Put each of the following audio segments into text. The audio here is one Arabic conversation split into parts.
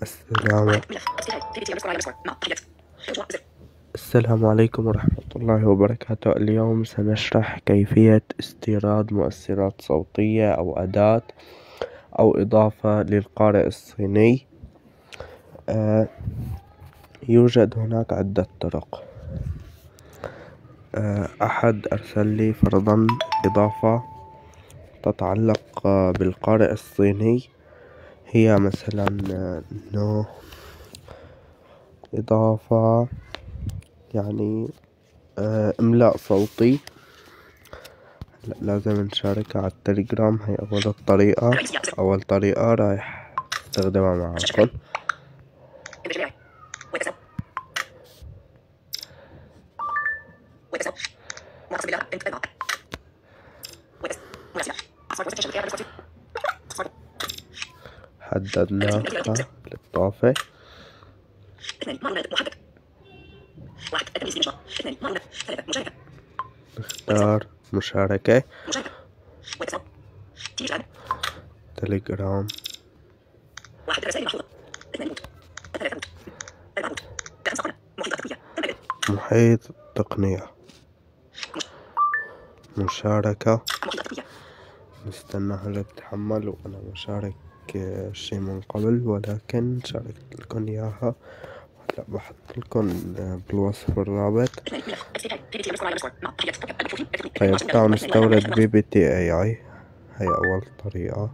السلام السلام عليكم ورحمة الله وبركاته. اليوم سنشرح كيفية استيراد مؤثرات صوتية أو أداة أو إضافة للقارئ الصيني. يوجد هناك عدة طرق. أحد أرسل لي فرضا إضافة تتعلق بالقارئ الصيني، هي مثلا إنه إضافة يعني إملاء صوتي. لازم نشاركها على التليجرام. هي أول طريقة رايح استخدمها معاكم. حددناها بالإضافة. نختار مشاركة تليجرام. محيط تقنية مشاركة. نستناها لتتحمل، وأنا مشارك شي من قبل ولكن شاركت لكم إياها. هلا بحط لكم بالوصف الرابط. طيب تعالوا نستورد BBT.AI. هي أول طريقة.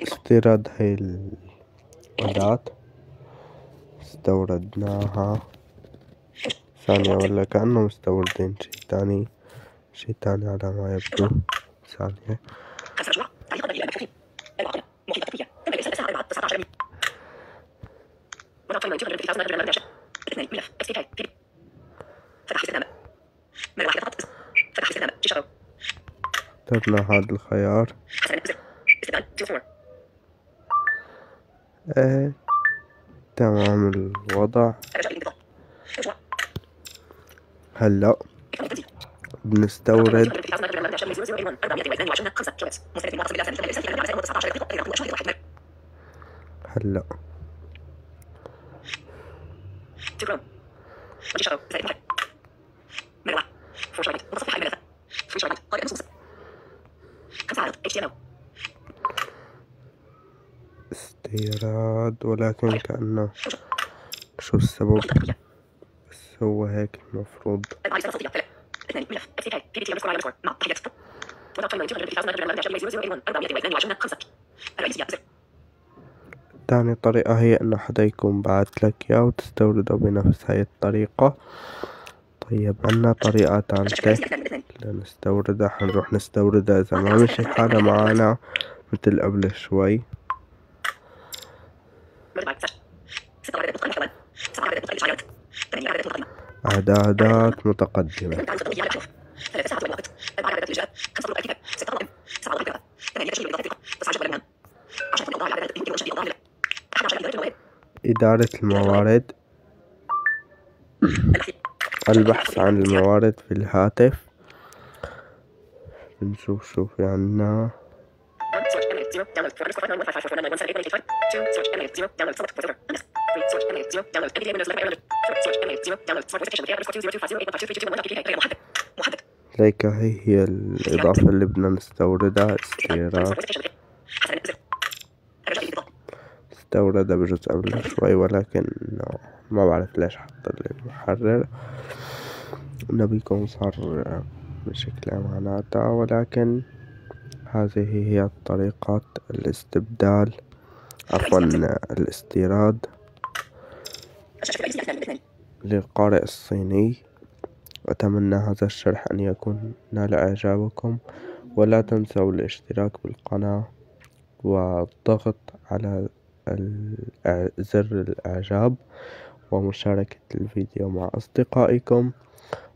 استيراد هاي الأداة استوردناها ثانية، ولا كأنه مستوردين شي تاني على ما يبدو. ثانية. اخترنا هذا الخيار. تمام الوضع. هلا بنستورد. هلا استيراد، ولكن كأنه شو السبب؟ بس هو هيك المفروض. تاني طريقة هي إنه حدا يكون بعت لك إياه وتستورده بنفس هاي الطريقة. طيب عنا طريقة ثالثة لنستوردها. حنروح نستوردها إذا ما مشي الحالة معانا مثل قبل شوي. إعدادات متقدمة. إدارة الموارد. البحث عن الموارد في الهاتف. بنشوف شو في عنا. ليك هي الإضافة اللي بدنا نستوردها. استوردها بجزء قبل شوي، ولكن ما بعرف ليش حط المحرر. نبيكم صار مشكلة معناتها، ولكن هذه هي طريقة الاستيراد للقارئ الصيني. أتمنى هذا الشرح أن يكون نال إعجابكم، ولا تنسوا الاشتراك بالقناة والضغط على زر الإعجاب ومشاركة الفيديو مع أصدقائكم،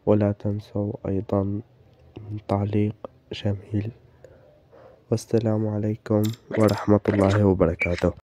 ولا تنسوا أيضا تعليق جميل. والسلام عليكم ورحمة الله وبركاته.